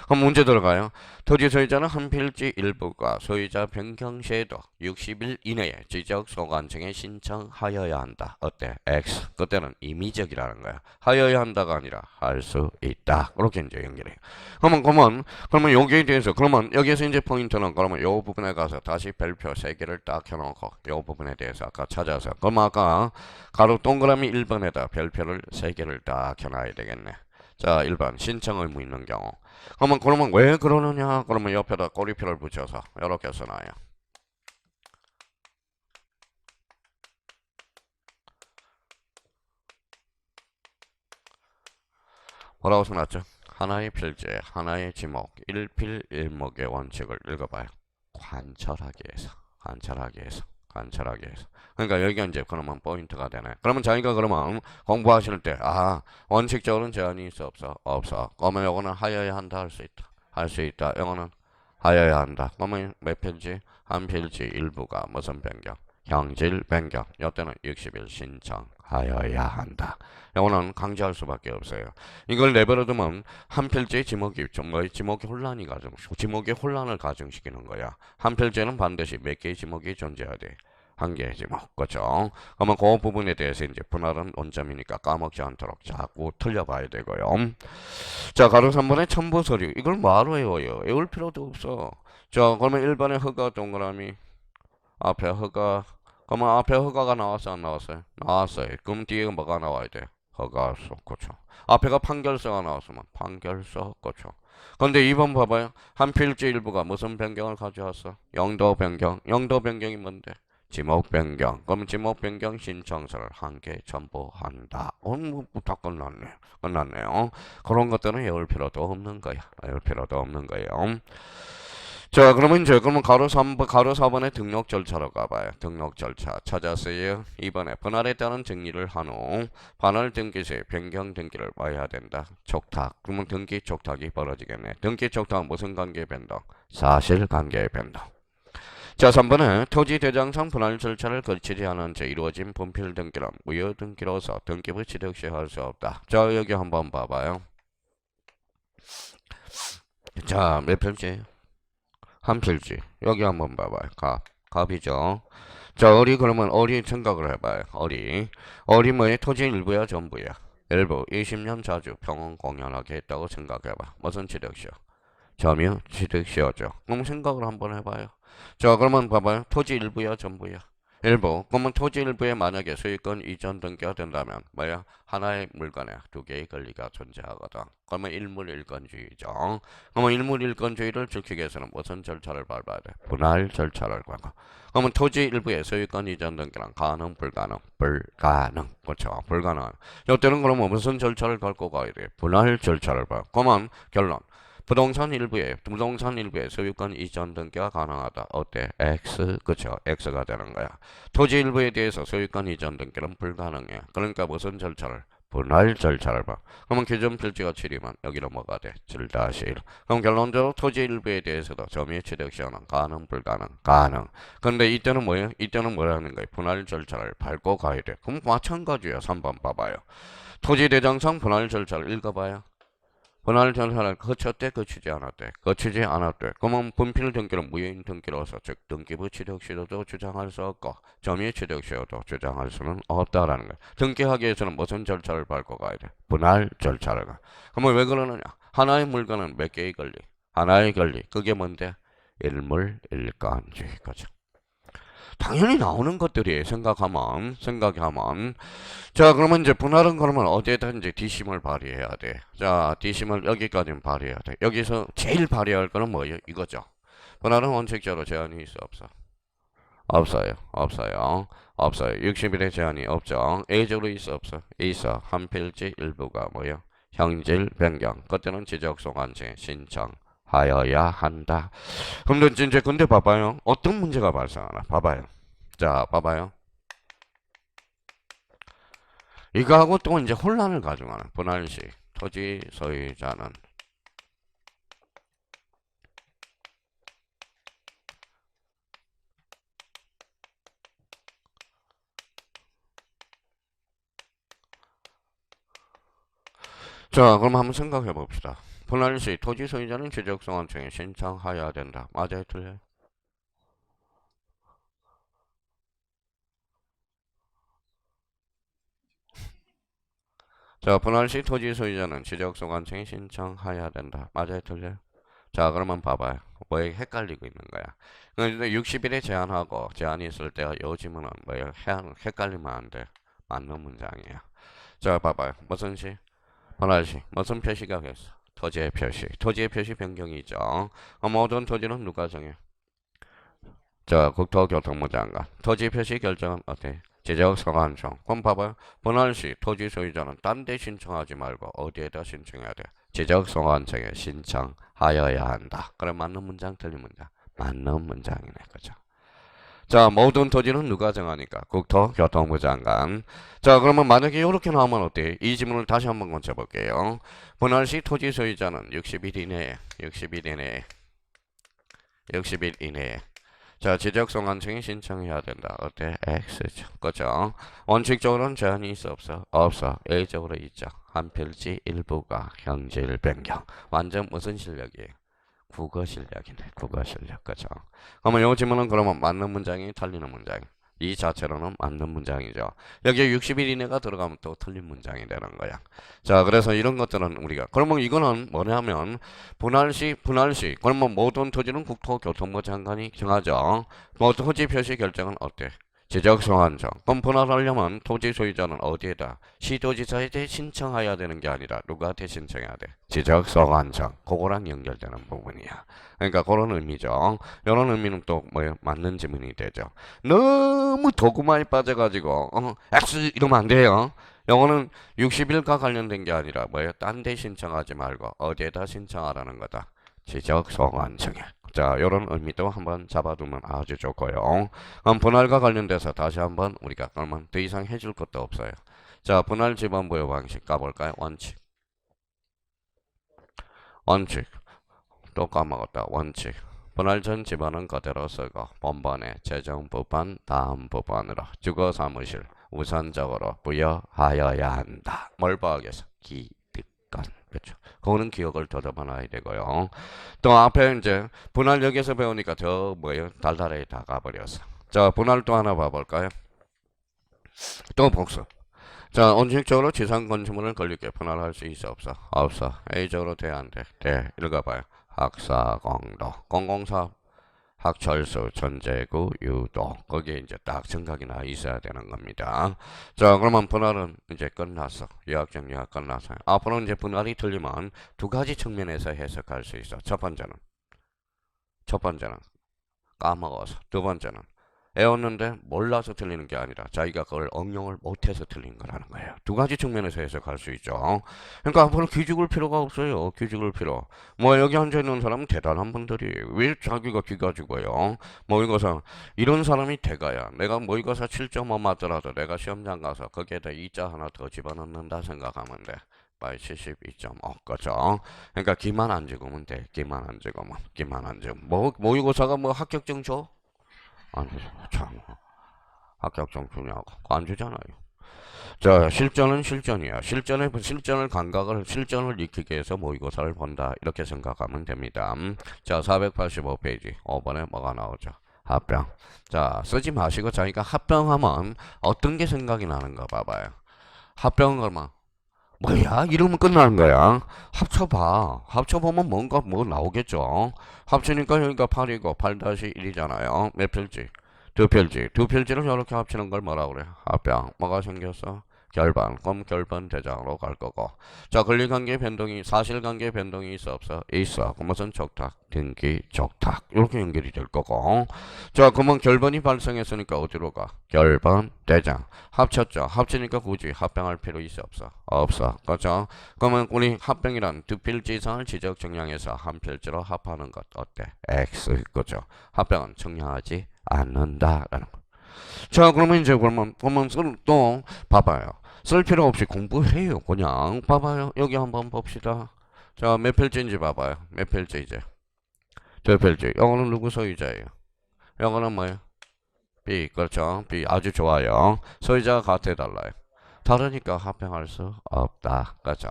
그럼 문제 들어가요. 토지 소유자는 한 필지 일부가 소유자 변경 시에도 60일 이내에 지적 소관청에 신청하여야 한다. 어때? X. 그때는 임의적이라는 거야. 하여야 한다가 아니라 할 수 있다. 그렇게 이제 연결해요. 그러면 여기에 대해서 그러면 여기에서 이제 포인트는 그러면 요 부분에 가서 다시 별표 3개를 딱 켜놓고 요 부분에 대해서 아까 찾아서 그럼 아까 가로 동그라미 1번에다 별표를 3개를 딱 켜놔야 되겠네. 자, 1번 신청 의무 있는 경우. 그러면 왜 그러느냐? 그러면 옆에다 꼬리표를 붙여서 이렇게 써놔요. 뭐라고 써놨죠? 하나의 필지, 하나의 지목, 일필일목의 원칙을 읽어봐요. 관철하기 위해서, 관철하기 위해서, 관철하기 위해서. 그러니까 여기가 이제 그러면 포인트가 되네. 그러면 자기가 그러면 공부하실 때, 원칙적으로는 제한이 있어, 없어? 없어. 그러면 요거는 하여야 한다, 할 수 있다. 할 수 있다. 요거는 하여야 한다. 그러면 몇 필지? 한 필지 일부가 무슨 변경? 형질 변경. 이때는 60일 신청하여야 한다. 요거는 강조할 수밖에 없어요. 이걸 내버려두면 한 필지의 지목이 지목의 혼란이 지목의 혼란을 가중시키는 거야. 한 필지에는 반드시 몇 개의 지목이 존재해야 돼. 한 개의 지목, 그렇죠? 그러면 그 부분에 대해서 이제 분할은 원점이니까 까먹지 않도록 자꾸 틀려봐야 되고요. 자, 가로 3번의 첨부 서류. 이걸 뭐하러 외워요? 외울 필요도 없어. 자, 그러면 1번의 허가 동그라미 앞에 허가. 그러면 앞에 허가가 나왔어, 안 나왔어요? 나왔어요. 그럼 뒤에 뭐가 나와야 돼? 허가서, 그쵸? 앞에가 판결서가 나왔으면 판결서, 그쵸? 근데 2번 봐봐요. 한 필지 일부가 무슨 변경을 가져왔어? 영도 변경. 영도 변경이 뭔데? 지목 변경. 그럼 지목 변경 신청서를 한 개 첨부한다. 다 끝났네. 끝났네요. 그런 것들은 외울 필요도 없는 거야. 외울 필요도 없는 거예요. 자, 그러면 가로 4번에 등록 절차로 가봐요. 등록 절차 찾았어요. 2번에 분할에 따른 정리를 한 후 반환 등기 시 변경 등기를 봐야 된다. 촉탁. 그러면 등기 촉탁이 벌어지겠네. 등기 촉탁은 무슨 관계 변동? 사실관계 변동. 자, 3번에 토지 대장상 분할 절차를 거치지 않은 채 이루어진 분필 등기는 무효 등기로서 등기부 취득 시 할 수 없다. 자, 여기 한번 봐봐요. 자, 몇 편지? 한 필지. 여기 한번 봐봐요. 갑이죠. 자, 그러면 어리 생각을 해봐요. 어리 뭐의 토지 일부야, 전부야? 일부. 20년 자주 평온 공연하게 했다고 생각해봐. 무슨 취득시효? 점유 취득시효죠. 그럼 생각을 한번 해봐요. 자, 그러면 봐봐요. 토지 일부야, 전부야? 일부. 그러면 토지 일부에 만약에 소유권 이전 등기가 된다면 뭐야? 하나의 물건에 두 개의 권리가 존재하거든. 그러면 일물일권주의죠. 그러면 일물일권주의를 지키기 위해서는 무슨 절차를 밟아야 돼? 분할 절차를 밟아. 그러면 토지 일부의 소유권 이전 등기는 가능, 불가능? 불가능. 그렇죠. 불가능. 이때는 그러면 무슨 절차를 밟고 가야 돼? 분할 절차를 밟아. 그러면 결론. 부동산 일부에 소유권 이전 등기가 가능하다. 어때? X, 그쵸? X가 되는 거야. 토지 일부에 대해서 소유권 이전 등기는 불가능해. 그러니까 무슨 절차를? 분할 절차를 봐. 그러면 기존 필지가 7이면 여기는 뭐가 돼? 7-1. 그럼 결론적으로 토지 일부에 대해서도 점유의 취득 시효는 가능, 불가능? 가능. 근데 이때는 뭐예요? 이때는 뭐라는 거예요? 분할 절차를 밟고 가야 돼. 그럼 마찬가지야. 3번 봐봐요. 토지 대장상 분할 절차를 읽어봐요. 분할 절차를 거쳤대, 거치지 않았대? 거치지 않았대. 그러면 분필 등기는 무효인 등기로서 즉 등기부 취득 시효도 주장할 수 없고 점유의 취득 시효도 주장할 수는 없다라는 거야. 등기하기 위해서는 무슨 절차를 밟고 가야 돼? 분할 절차를 가. 그러면 왜 그러느냐? 하나의 물건은 몇 개의 권리? 하나의 권리. 그게 뭔데? 일물일권주의. 거죠. 당연히 나오는 것들이 생각하면 자, 그러면 이제 분할은 그러면 어디에다 이제 뒷심을 발휘해야 돼. 자, 뒷심을 여기까지는 발휘해야 돼. 여기서 제일 발휘할 거는 뭐예요? 이거죠. 분할은 원칙적으로 제한이 있어, 없어? 없어요. 없어요. 60일의 제한이 없죠. A적으로 있어, 없어? 있어. 한 필지 일부가 뭐예요? 형질 변경. 그때는 지적소관청 신청하여야 한다. 근데 봐봐요. 어떤 문제가 발생하나? 봐봐요. 자, 봐봐요. 이거하고 또 이제 혼란을 가져가는 분할시 토지 소유자는 자, 그럼 한번 생각해 봅시다. 분할 시 토지 소유자는 지적소관청에 신청하여야 된다. 맞아요, 틀려요? 자, 분할 시 토지 소유자는 지적소관청에 신청하여야 된다. 맞아요, 틀려요? 자, 그러면 봐봐요. 왜 헷갈리고 있는 거야? 근데 60일에 제한하고 제한이 있을 때 요 지문은 뭐예요? 헷갈리면 안 돼. 맞는 문장이에요. 자, 봐봐요. 무슨 시? 분할 시. 무슨 표시가 됐어? 토지의 표시. 토지의 표시 변경이죠. 모든 토지는 누가 정해? 자, 국토교통부 장관. 토지 표시 결정은 어때? 지적소관청. 그럼 봐봐요. 분할 시 토지 소유자는 딴 데 신청하지 말고 어디에다 신청해야 돼? 지적소관청에 신청하여야 한다. 그럼 맞는 문장, 틀린 문장? 맞는 문장이네. 그죠? 자, 모든 토지는 누가 정하니까? 국토교통부 장관. 자, 그러면 만약에 이렇게 나오면 어때? 이 지문을 다시 한번 고쳐볼게요. 분할 시 토지 소유자는 60일 이내에, 60일 이내에, 60일 이내에 자, 지적소관청에 신청해야 된다. 어때? X죠. 그죠? 원칙적으로는 제한이 있어, 없어? 없어. A적으로 있죠. 한 필지 일부가 형질 변경. 완전 무슨 실력이에요? 국어 실력이네. 국어 실력. 그죠? 그러면 요 질문은 그러면 맞는 문장이 틀리는 문장이. 이 자체로는 맞는 문장이죠. 여기에 60일 이내가 들어가면 또 틀린 문장이 되는 거야. 자, 그래서 이런 것들은 우리가 그러면 이거는 뭐냐면 분할시 그러면 모든 토지는 국토교통부 장관이 정하죠. 뭐 토지 표시 결정은 어때? 지적소관청. 그럼 분할하려면 토지 소유자는 어디에다? 시도지사에 신청해야 되는 게 아니라 누구한테 신청해야 돼? 지적소관청. 그거랑 연결되는 부분이야. 그러니까 그런 의미죠. 이런 의미는 또 뭐예요? 맞는 질문이 되죠. 너무 도구만에 빠져가지고 X 이러면 안 돼요. 영어는 60일과 관련된 게 아니라 뭐예요? 딴 데 신청하지 말고 어디에다 신청하라는 거다. 지적소관청에. 자, 이런 의미도 한번 잡아두면 아주 좋고요. 그럼 분할과 관련돼서 다시 한번 우리가 그러면 더 이상 해줄 것도 없어요. 자, 분할 지번 부여 방식 가볼까요? 원칙. 원칙. 또 까먹었다. 원칙. 분할 전 지번은 그대로 쓰고 본번에 재정 부분 다음 부분으로 주거 사무실 우선적으로 부여하여야 한다. 뭘 봐야겠어? 기득권. 그렇죠. 그거는 기억을 더듬어놔야 되고요. 또 앞에 이제 분할 여기서 배우니까 더 뭐예요? 달달하게 다 가버렸어. 자, 분할 또 하나 봐볼까요? 또 복수. 자, 원칙적으로 지상 건축물을 건립게 분할할 수 있어 없어? 없어. A적으로 돼 안 돼? 돼. 읽어봐요. 학사공도 공공사업 학철수 전제구 유도 거기에 이제 딱 정각이 나 있어야 되는 겁니다. 자, 그러면 분할은 이제 끝났어. 유학 정리가 끝났어요. 앞으로 이제 분할이 틀리면 두 가지 측면에서 해석할 수 있어. 첫 번째는 까먹어서, 두 번째는 애웠는데 몰라서 틀리는 게 아니라 자기가 그걸 응용을 못해서 틀린 거라는 거예요. 두 가지 측면에서 해석할 수 있죠. 그러니까 앞으로 기죽을 필요가 없어요. 기죽을 필요. 뭐 여기 앉아있는 사람은 대단한 분들이에요. 왜 자기가 기가지고요. 모의고사 이런 사람이 대가야. 내가 모의고사 7.5 맞더라도 내가 시험장 가서 거기에다 2자 하나 더 집어넣는다 생각하면 돼. by 72.5 거죠. 그러니까 기만 안 적으면 돼. 기만 안 적으면. 모의고사가 뭐 합격증 줘? 안 주죠. 참 합격증 주냐고 안 주잖아요. 자, 실전은 실전이야. 실전을 익히기 위해서 모의고사를 본다. 이렇게 생각하면 됩니다. 자, 485페이지 5번에 뭐가 나오죠? 합병. 자, 쓰지 마시고 자기가 합병하면 어떤 게 생각이 나는가 봐봐요. 합병을 막 뭐야? 이러면 끝나는 거야. 합쳐봐. 합쳐보면 뭔가 뭐 나오겠죠. 합치니까 여기가 8이고 8-1이잖아요. 몇 필지? 두 필지. 두 필지를 이렇게 합치는 걸 뭐라 그래? 합병. 뭐가 생겼어? 결반. 그럼 결반 대장으로 갈 거고. 자, 권리관계 변동이 사실관계 변동이 있어 없어? 있어. 그럼 무슨 족탁? 등기 족탁. 이렇게 연결이 될 거고. 자, 그러면 결반이 발생했으니까 어디로 가? 결반 대장. 합쳤죠. 합치니까 굳이 합병할 필요 있어 없어? 없어. 그렇죠? 그러면 우리 합병이란 두 필지 이상을 지적 정량해서 한 필지로 합하는 것 어때? X. 그죠? 합병은 정량하지 않는다라는 거. 자, 그러면 이제 그러면 또 봐봐요. 쓸 필요 없이 공부해요. 그냥 봐봐요. 여기 한번 봅시다. 자, 몇 필지인지 봐봐요. 몇 필지 이제? 두 필지. 영어는 누구 소유자예요? 영어는 뭐예요? B. 그렇죠. B. 아주 좋아요. 소유자가 같아 달라요. 다르니까 합병할 수 없다. 그렇죠.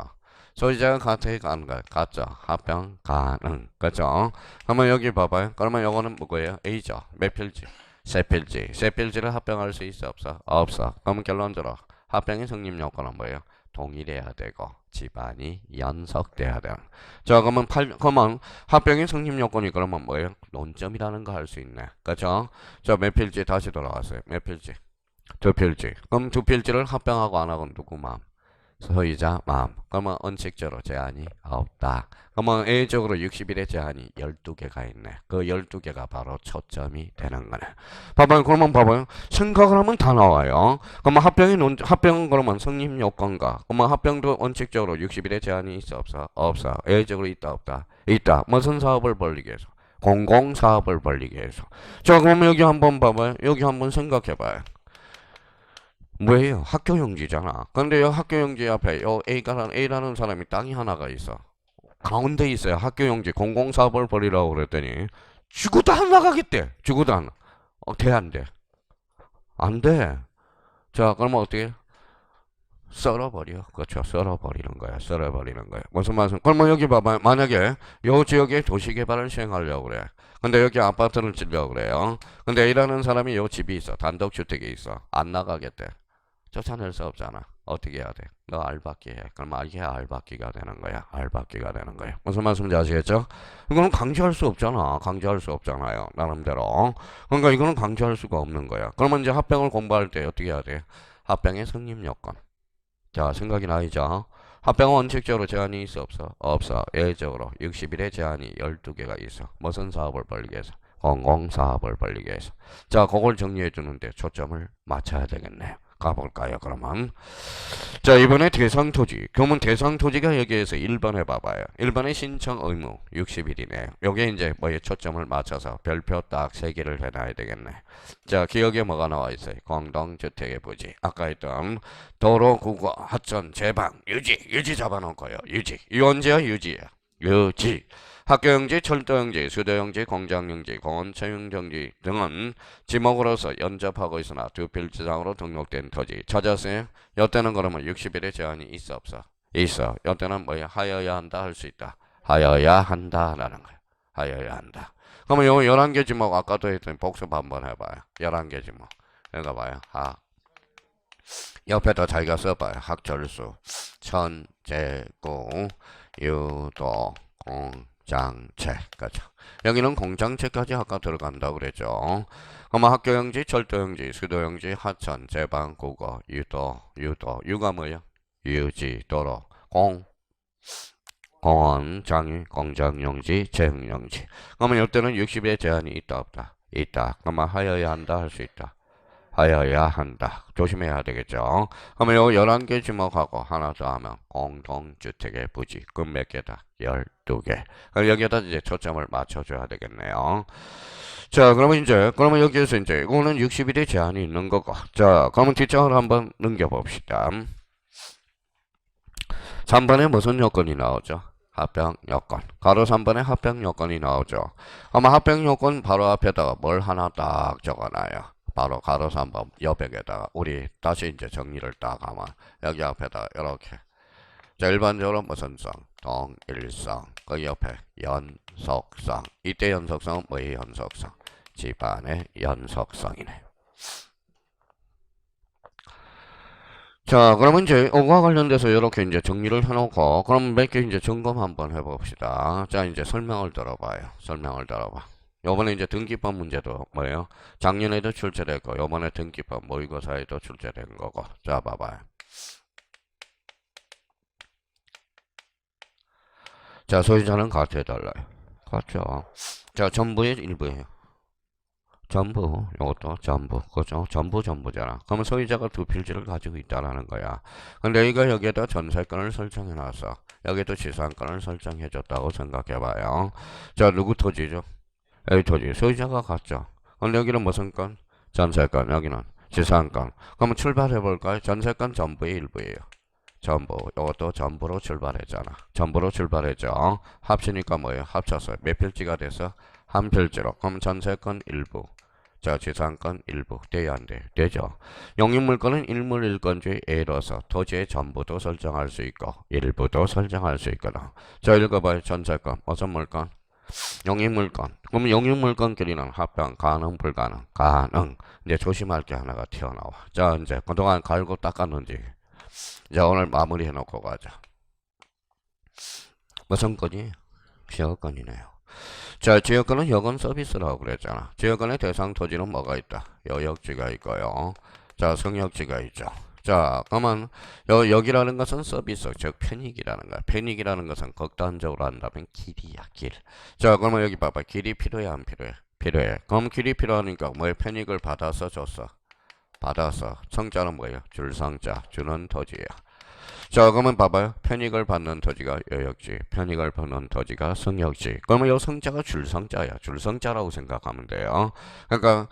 소유자가 같아 가는 거야. 같죠. 합병 가능. 그죠? 그러면 여기 봐봐요. 그러면 요거는 뭐예요? A죠. 몇 필지? 세 필지. 세 필지를 합병할 수 있어 없어? 없어. 그러면 결론적으로 합병의 성립 요건은 뭐예요? 동일해야 되고 집안이 연속돼야 돼요. 자, 그러면 합병의 성립 요건이 그러면 뭐예요? 논점이라는 거 할 수 있네. 그죠? 자, 몇 필지 다시 돌아왔어요. 몇 필지? 두 필지. 그럼 두 필지를 합병하고 안 하고 누구 마음? 소유자 마음. 그러면 원칙적으로 제한이 없다. 그러면 A적으로 60일의 제한이 12개가 있네. 그 12개가 바로 초점이 되는 거네. 봐봐요. 그러면 봐봐요. 생각을 하면 다 나와요. 그러면 합병은 그러면 성립 요건가? 그러면 합병도 원칙적으로 60일의 제한이 있어 없어? 없어. A적으로 있다 없다? 있다. 무슨 사업을 벌리기 위해서? 공공사업을 벌리기 위해서. 자, 그러면 여기 한번 봐봐요. 여기 한번 생각해봐요. 뭐예요? 학교용지잖아. 근데 이 학교용지 앞에 요 A라는 사람이 땅이 하나가 있어. 가운데 있어요. 학교용지 공공사업을 벌이라고 그랬더니 죽어도 안 나가겠대. 죽어도 안. 돼, 안 돼? 안 돼. 자, 그러면 어떻게? 썰어버려. 그렇죠. 썰어버리는 거야. 썰어버리는 거야. 무슨 말씀? 그러면 여기 봐봐요. 만약에 요 지역에 도시개발을 시행하려고 그래. 근데 여기 아파트를 짓려고 그래요. 근데 A라는 사람이 요 집이 있어. 단독주택이 있어. 안 나가겠대. 쫓아낼 수 없잖아. 어떻게 해야 돼? 너 알받기 해. 그럼 이게 알받기가 되는 거야. 알받기가 되는 거야. 무슨 말씀인지 아시겠죠? 이거는 강제할 수 없잖아. 강제할 수 없잖아요. 나름대로. 그러니까 이거는 강제할 수가 없는 거야. 그러면 이제 합병을 공부할 때 어떻게 해야 돼? 합병의 성립 요건. 자, 생각이 나이죠? 합병은 원칙적으로 제한이 있어 없어? 없어. 예외적으로 60일의 제한이 12개가 있어. 무슨 사업을 벌리기 위해서? 공공사업을 벌리기 위해서. 자, 그걸 정리해 주는데 초점을 맞춰야 되겠네요. 가볼까요, 그러면? 자, 이번에 대상토지. 그러면 대상토지가 여기에서 1번 해봐봐요. 1번의 신청 의무 60일이네. 요게 이제 뭐에 초점을 맞춰서 별표 딱 3개를 해놔야 되겠네. 자, 기억에 뭐가 나와 있어요? 공동주택의 부지. 아까 했던 도로, 국어, 하천, 제방, 유지 잡아놓고요. 유지. 이 언제야? 유지야. 유지. 학교용지, 철도용지, 수도용지, 공장용지, 공원체육용지 등은 지목으로서 연접하고 있으나 두 필지상으로 등록된 토지. 찾았어요? 이때는 그러면 60일의 제한이 있어 없어? 있어. 이때는 뭐야? 하여야 한다 할 수 있다. 하여야 한다라는 거야. 하여야 한다. 그러면 요 11개 지목 아까도 했더니 복습 한번 해봐요. 11개 지목. 내가 봐요. 옆에다 자기가 써봐요. 학철수, 천재고, 유도, 공장책. 그죠? 여기는 공장책까지 아까 들어간다고 그랬죠. 그러면 학교용지, 철도용지, 수도용지, 하천, 제방, 국어, 유가 뭐야? 유지, 도로, 공원, 장애, 공장용지, 재흥용지. 그러면 이때는 60일의 제한이 있다 없다? 있다. 그러면 하여야 한다 할 수 있다. 하여야 한다. 조심해야 되겠죠. 그러면 요 11개 지목하고 하나 더 하면 공동주택의 부지. 그럼 몇 개다? 12개. 그럼 여기에다 이제 초점을 맞춰줘야 되겠네요. 자, 그러면 여기에서 이제 이거는 60일의 제한이 있는 거고. 자, 그러면 뒷장을 한번 넘겨봅시다. 3번에 무슨 요건이 나오죠? 합병 요건. 가로 3번에 합병 요건이 나오죠. 아마 합병 요건 바로 앞에다가 뭘 하나 딱 적어놔요. 바로 가로 3번 여백에다가 우리 다시 이제 정리를 딱 하면 여기 앞에다 이렇게. 자, 일반적으로 무슨 성? 동일성. 그 옆에 연속성. 이때 연속성은 뭐의 연속성? 집안의 연속성이네. 자, 그러면 이제 이거와 관련돼서 이렇게 이제 정리를 해놓고 그럼 몇 개 이제 점검 한번 해봅시다. 자, 이제 설명을 들어봐요. 설명을 들어봐. 요번에 이제 등기법 문제도 뭐예요? 작년에도 출제됐고 요번에 등기법 모의고사에도 출제된 거고. 자, 봐봐요. 자, 소유자는 같아달라요. 같죠. 자, 전부의 일부예요. 전부, 이것도 전부, 그죠? 전부잖아. 그러면 소유자가 두 필지를 가지고 있다라는 거야. 근데 이거 여기에다 전세권을 설정해놨어. 여기도 지상권을 설정해줬다고 생각해봐요. 자, 누구 토지죠? A 토지. 소유자가 같죠? 근데 여기는 무슨 건? 전세권. 여기는 지상권. 그러면 출발해볼까요? 전세권 전부의 일부예요. 전부. 이것도 전부로 출발했잖아. 전부로 출발했죠. 합치니까 뭐예요? 합쳐서 몇 필지가 돼서 한 필지로. 그럼 전세권 일부. 자, 지상권 일부 돼야 안 돼? 되죠. 영유물건은 일물일건주의 예로서 토지의 전부도 설정할 수 있고 일부도 설정할 수 있거든. 자, 읽어봐요. 전세권, 어떤 물건? 영유물건. 그러면 영유물건끼리는 합병 가능 불가능? 가능. 이제 조심할 게 하나가 튀어나와. 자, 이제 그동안 갈고 닦았는지 이제 오늘 마무리 해놓고 가자. 무슨 건이? 지역건이네요. 자, 지역권은 여건 서비스라고 그랬잖아. 지역권의 대상 토지는 뭐가 있다? 여역지가 있고요. 자, 성역지가 있죠. 자, 그러면 여기라는 것은 서비스, 즉 편익이라는 거야. 편익이라는 것은 극단적으로 한다면 길이야, 길. 자, 그러면 여기 봐봐. 길이 필요해, 안 필요해? 필요해. 그럼 길이 필요하니까 뭐에 편익을 받아서 줬어? 받아서. 성자는 뭐예요? 줄성자, 주는 토지야. 자, 그러면 봐봐요. 편익을 받는 토지가 여역지, 편익을 받는 토지가 성역지. 그러면 요 성자가 줄성자야. 줄성자라고 생각하면 돼요. 그러니까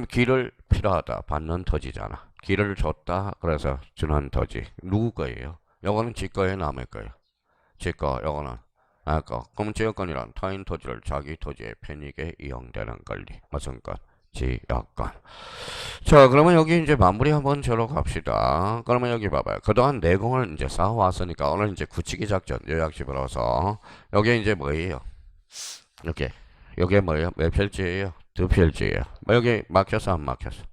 길을 필요하다, 받는 토지잖아. 길을 줬다, 그래서 주는 토지. 누구 거예요? 요거는 지 거예요, 남의 거예요? 지 거, 요거는. 아까 그럼 지역권이란 타인 토지를 자기 토지의 편익에 이용되는 권리. 무슨 것? 지역권. 자, 그러면 여기 이제 마무리 한번 지러 갑시다. 그러면 여기 봐봐요. 그동안 내공을 이제 쌓아왔으니까 오늘 이제 굳히기 작전 요약집으로서 여기 이제 뭐예요? 여기 뭐예요? 몇 필지예요? 두 필지예요. 뭐 여기 막혔어, 안 막혔어?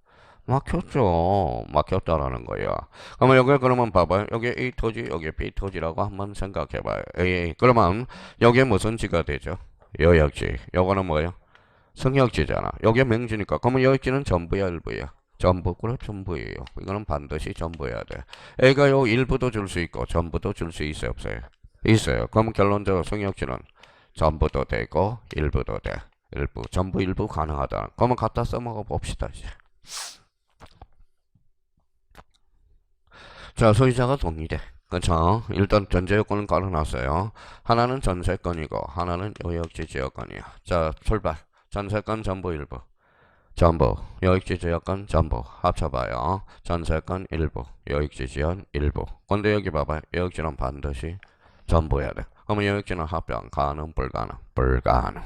막혔죠. 막혔다라는 거예요. 그러면 여기 그러면 봐봐요. 여기 A 토지, 여기 B 토지라고 한번 생각해봐요. A. 그러면 여기에 무슨 지가 되죠? 여역지. 요거는 뭐예요? 성역지잖아. 여기에 명지니까. 그러면 여역지는 전부야, 일부야? 전부. 그래, 전부예요. 이거는 반드시 전부여야 돼. A가 요 일부도 줄 수 있고 전부도 줄 수 있어요, 없어요? 있어요. 그럼 결론적으로 성역지는 전부도 되고 일부도 돼. 일부, 전부 일부 가능하다. 그러면 갖다 써먹어 봅시다, 이제. 자, 소유자가 동일해. 그쵸? 일단 전제 요건은 깔아놨어요. 하나는 전세권이고 하나는 요역지 지역권이야. 자, 출발. 전세권 전부 일부. 전부. 요역지 지역권 전부. 합쳐봐요. 전세권 일부. 요역지 지연 일부. 근데 여기 봐봐요. 요역지는 반드시 전부여야 돼. 그러면 요역지는 합병 가능 불가능? 불가능.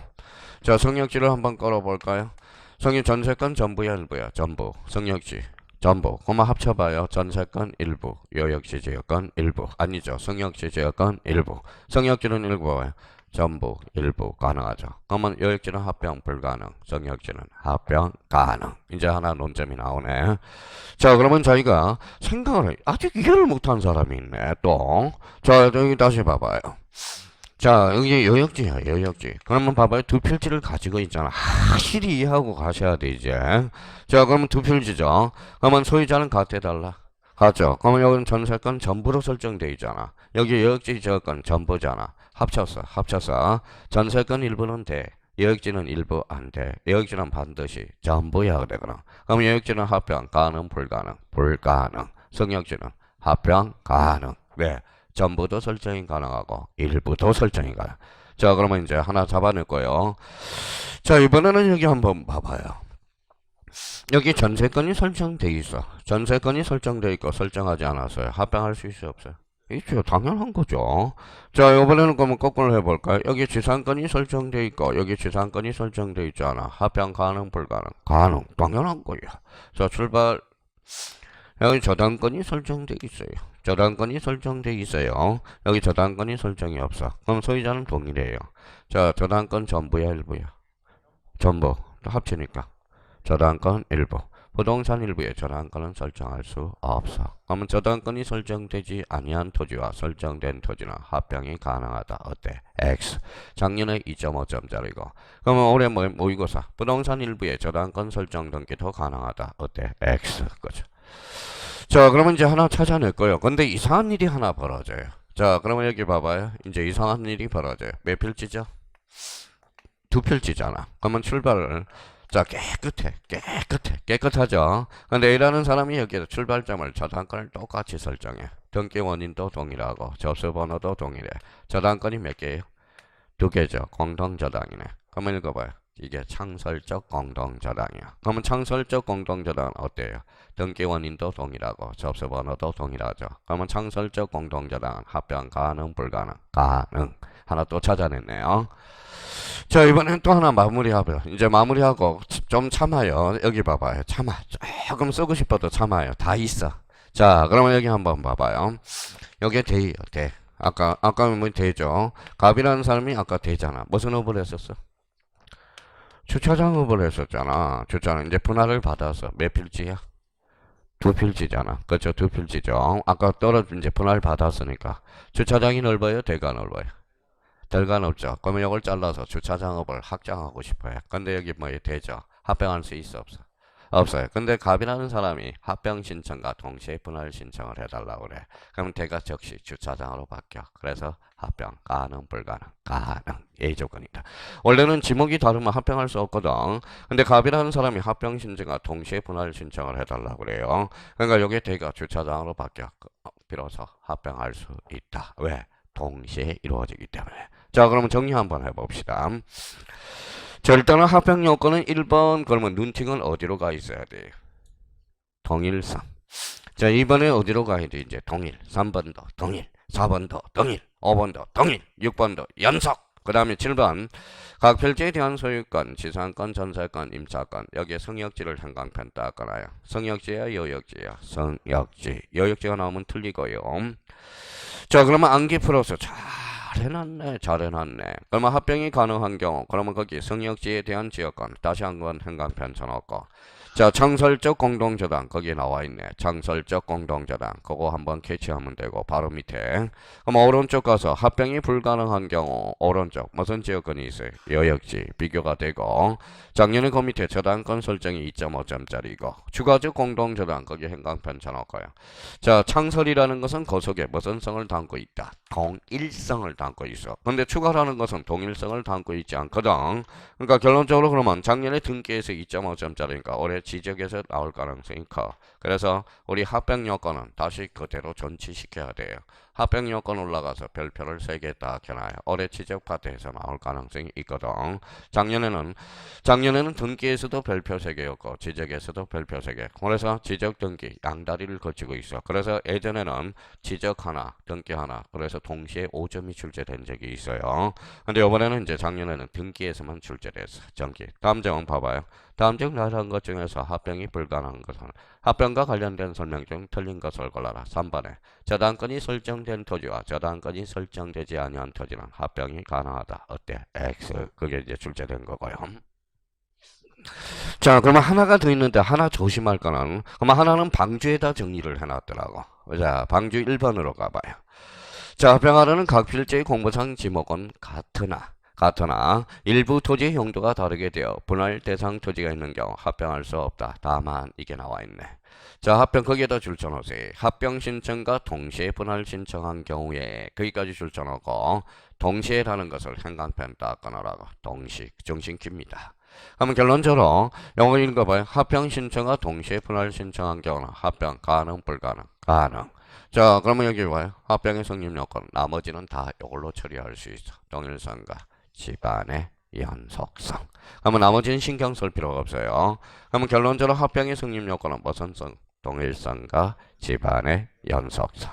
자, 성역지를 한번 깔아볼까요? 전세권 전부야 일부야? 전부. 성역지 전부. 그만 합쳐봐요. 전세권 일부, 요역지 지역권 일부. 아니죠. 성역지 지역권 일부. 성역지는 일부 봐요. 전부, 일부 가능하죠. 그러면 요역지는 합병 불가능, 성역지는 합병 가능. 이제 하나 논점이 나오네. 자, 그러면 저희가 생각을 아직 이해를 못한 사람이 있네. 또. 자, 여기 다시 봐봐요. 자, 여기 요역지야, 요역지. 그러면 봐봐요. 두 필지를 가지고 있잖아. 확실히 이해하고 가셔야 돼, 이제. 자, 그러면 두 필지죠. 그러면 소유자는 같아달라. 같죠? 그러면 여기는 전세권 전부로 설정되어 있잖아. 여기 요역지 저건 전부잖아. 합쳐서. 전세권 일부는 돼. 요역지는 일부 안 돼. 요역지는 반드시 전부야, 되거든. 그럼 요역지는 합병, 가능, 불가능? 불가능. 성역지는 합병, 가능. 왜? 전부도 설정이 가능하고 일부도 설정이 가능. 자, 그러면 이제 하나 잡아낼 거예요. 자, 이번에는 여기 한번 봐봐요. 여기 전세권이 설정돼 있어. 전세권이 설정돼 있고 설정하지 않았어요. 합병할 수 있어요, 없어요? 있죠. 당연한 거죠. 자, 이번에는 그러면 거꾸로 해볼까요? 여기 지상권이 설정돼 있고 여기 지상권이 설정돼 있잖아. 합병 가능 불가능? 가능. 당연한 거야. 자, 출발. 여기 저당권이 설정돼 있어요. 저당권이 설정돼 있어요. 여기 저당권이 설정이 없어. 그럼 소유자는 동일해요. 자, 저당권 전부야, 일부야? 전부. 합치니까. 저당권 일부. 부동산 일부에 저당권은 설정할 수 없어. 그러면 저당권이 설정되지 아니한 토지와 설정된 토지는 합병이 가능하다. 어때? X. 작년에 2.5점짜리고. 그러면 올해 모의고사. 부동산 일부에 저당권 설정 등기도 가능하다. 어때? X. 그죠? 자, 그러면 이제 하나 찾아낼 거예요. 근데 이상한 일이 하나 벌어져요. 자, 그러면 여기 봐봐요. 이제 이상한 일이 벌어져요. 몇 필지죠? 두 필지잖아. 그러면 출발을 자, 깨끗하죠. 근데 A라는 사람이 여기에서 출발점을 저당권을 똑같이 설정해. 등기 원인도 동일하고 접수 번호도 동일해. 저당권이 몇 개예요? 두 개죠. 공동 저당이네. 그러면 읽어봐요. 이게 창설적 공동 저당이야. 그러면 창설적 공동 저당은 어때요? 등기 원인도 동일하고 접수 번호도 동일하죠. 그러면 창설적 공동 저당은 합병 가능 불가능? 가능. 하나 또 찾아냈네요. 자, 이번엔 또 하나 마무리하고요. 이제 마무리하고 좀 참아요. 여기 봐봐요. 참아. 조금 쓰고 싶어도 참아요. 다 있어. 자, 그러면 여기 한번 봐봐요. 여기에 대예요. 대. 아까 뭐 대죠. 갑이라는 사람이 아까 대잖아. 무슨 업을 했었어? 주차장 업을 했었잖아. 주차장 이제 분할을 받아서 몇 필지야? 두 필지잖아. 그렇죠? 두 필지죠. 아까 떨어진 이제 분할 받았으니까 주차장이 넓어요? 대가 넓어요? 대가 넓죠. 그러면 이걸 잘라서 주차장업을 확장하고 싶어요. 근데 여기 뭐 대죠? 합병할 수 있어 없어? 없어요. 근데 갑이라는 사람이 합병 신청과 동시에 분할 신청을 해달라고 그래. 그럼 대가 즉시 주차장으로 바뀌어. 그래서 합병 가능 불가능 가능 A 조건이다. 원래는 지목이 다르면 합병할 수 없거든. 근데 갑이라는 사람이 합병 신청과 동시에 분할 신청을 해달라고 그래요. 그러니까 여기 대가 주차장으로 바뀌어. 비로소 합병할 수 있다. 왜? 동시에 이루어지기 때문에. 자, 그러면 정리 한번 해봅시다. 자, 일단은 합병 요건은 1번. 그러면 눈팅은 어디로 가 있어야 돼? 동일성. 자, 2번에 어디로 가야 돼? 이제 동일. 3번도 동일. 4번도 동일. 5번도 동일. 6번도 연속. 그 다음에 7번. 각 필지에 대한 소유권, 지상권, 전세권, 임차권. 여기에 성역지를 형광펜 닦아놔요. 성역지야, 여역지야? 성역지. 여역지가 나오면 틀리고요. 자, 그러면 암기 풀어서 잘 해놨네. 그러면 합병이 가능한 경우, 그러면 거기 성역지에 대한 지역권 다시 한번 형광펜 쳐놓고, 자, 창설적 공동저당 거기에 나와 있네. 창설적 공동저당 그거 한번 캐치하면 되고 바로 밑에. 그럼 오른쪽 가서 합병이 불가능한 경우 오른쪽 무슨 지역권이 있어요? 여역지 비교가 되고, 작년에 그 밑에 저당권 설정이 2.5점짜리고 추가적 공동저당 거기에 형광펜 쳐놓고요. 자, 창설이라는 것은 그 속에 무슨 성을 담고 있다? 동일성을 담고 있어. 근데 추가라는 것은 동일성을 담고 있지 않거든. 그러니까 결론적으로 그러면 작년에 등기에서 2.5점짜리니까 올해 지적에서 나올 가능성이 커. 그래서 우리 합병 요건은 다시 그대로 전치시켜야 돼요. 합병 요건 올라가서 별표를 3개 딱 해놔요. 올해 지적 파트에서 나올 가능성이 있거든. 작년에는 등기에서도 별표 3개였고 지적에서도 별표 3개. 그래서 지적 등기 양다리를 거치고 있어. 그래서 예전에는 지적 하나, 등기 하나. 그래서 동시에 5점이 출제된 적이 있어요. 근데 이번에는 이제 작년에는 등기에서만 출제됐어. 정기. 다음 점 봐봐요. 다음 중 나타난 것 중에서 합병이 불가능한 것은 합병과 관련된 설명 중 틀린 것을 골라라. 3번에 저당권이 설정된 토지와 저당권이 설정되지 아니한 토지는 합병이 가능하다. 어때? X. 그게 이제 출제된 거고요. 자, 그러면 하나가 더 있는데 하나 조심할 거는, 그러면 하나는 방주에다 정리를 해놨더라고. 자, 방주 1번으로 가봐요. 자, 합병하려는 각 필지의 공부상 지목은 같으나 일부 토지의 용도가 다르게 되어 분할 대상 토지가 있는 경우 합병할 수 없다. 다만 이게 나와 있네. 자, 합병 거기에다 줄쳐놓으세요. 합병 신청과 동시에 분할 신청한 경우에 거기까지 줄쳐놓고 동시에라는 것을 형광펜 닦아놓으라고. 동시 정신킵니다. 그러면 결론적으로 영어 읽어봐요. 합병 신청과 동시에 분할 신청한 경우는 합병 가능 불가능? 가능. 자, 그러면 여기 와요. 합병의 성립 요건 나머지는 다 이걸로 처리할 수 있어. 동일성과 집안의 연속성. 그러면 나머지는 신경 쓸 필요가 없어요. 그러면 결론적으로 합병의 성립 요건은 무슨 성? 동일성과 집안의 연속성.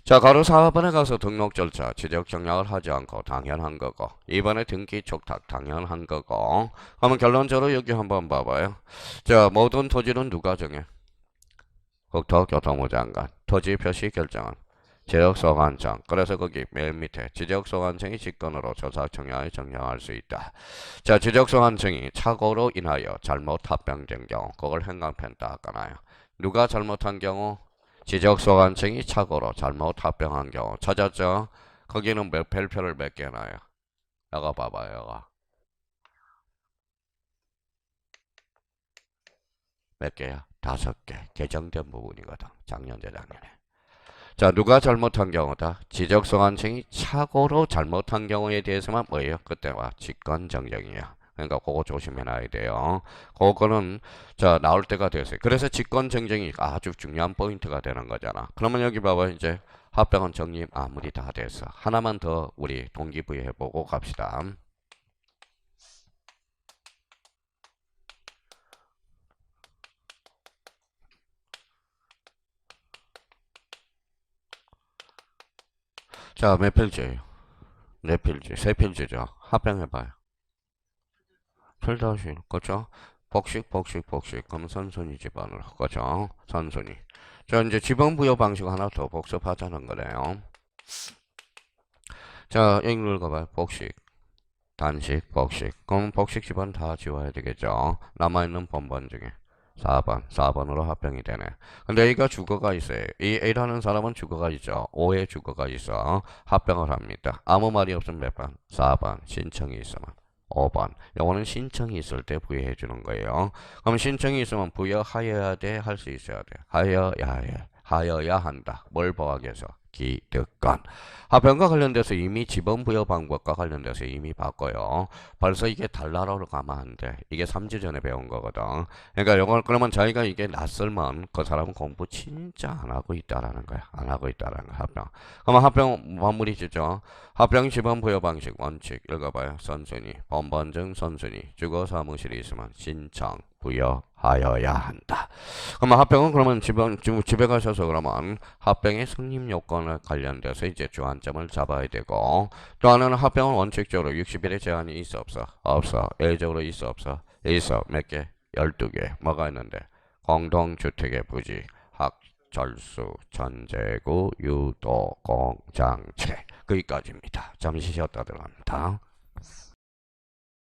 자, 가로 4번에 가서 등록 절차 지적 정략을 하지 않고 당연한 거고, 2번에 등기 촉탁 당연한 거고. 그러면 결론적으로 여기 한번 봐봐요. 자, 모든 토지는 누가 정해? 국토교통부 장관. 토지 표시 결정은 지적소관청. 그래서 거기 맨 밑에 지적소관청이 직권으로 조사청약에 정정할 수 있다. 자, 지적소관청이 착오로 인하여 잘못 합병된 경우 그걸 형광펜 닦아놔요. 누가 잘못한 경우? 지적소관청이 착오로 잘못 합병한 경우. 찾았죠? 거기는 별표를 몇 개 놔요? 여가 봐봐요. 여가 몇 개야? 5개. 개정된 부분이거든. 작년 재작년에. 자, 누가 잘못한 경우다? 지적소관청이 착오로 잘못한 경우에 대해서만 뭐예요? 그때와 직권정정이야. 그러니까 그거 조심해놔야 돼요. 그거는 자 나올 때가 됐어요. 그래서 직권정정이 아주 중요한 포인트가 되는 거잖아. 그러면 여기 봐봐. 이제 합병은 정리 마무리 다 됐어. 하나만 더 우리 동기부여해보고 갑시다. 자, 몇 필지예요? 네 필지, 세 필지죠. 합병해봐요. 7-1, 그죠? 복식, 복식, 복식. 그럼 선순위 집안으로, 그죠? 선순위. 자, 이제 지번 부여 방식 하나 더 복습하자는 거네요. 자, 읽어봐요. 복식, 단식, 복식. 그럼 복식 집안 다 지워야 되겠죠? 남아있는 번번 중에 4번으로 합병이 되네. 근데 A가 주거가 있어요. 이 A라는 사람은 주거가 있죠. O의 주거가 있어. 합병을 합니다. 아무 말이 없으면 몇 번? 4번. 신청이 있으면 5번. 요거는 신청이 있을 때 부여해 주는 거예요. 그럼 신청이 있으면 부여하여야 돼? 할 수 있어야 돼? 하여야 해. 하여야 한다. 뭘 보호하기 위해서? 기득권. 합병과 관련돼서 이미 지번 부여 방법과 관련돼서 이미 봤고요. 벌써 이게 달나라로 가면 안 돼. 이게 3주 전에 배운 거거든. 그러니까 이걸 그러면 자기가 이게 낯설면 그 사람은 공부 진짜 안 하고 있다라는 거야. 안 하고 있다라는 거야. 합병. 그러면 합병 마무리 짓죠. 합병 지번 부여 방식 원칙 읽어봐요. 선순위, 번번증 선순위, 주거 사무실이 있으면 신청 부여하여야 한다. 그러면 합병은 그러면 집에 가셔서 그러면 합병의 성립 요건에 관련돼서 이제 주안점을 잡아야 되고 또 하나는 합병은 원칙적으로 60일의 제한이 있어 없어? 없어. 일적으로 있어 없어? 있어. 몇 개? 12개. 뭐가 있는데? 공동주택의 부지, 학절수, 전재구, 유도, 공장체. 거기까지입니다. 잠시 쉬었다 들어갑니다.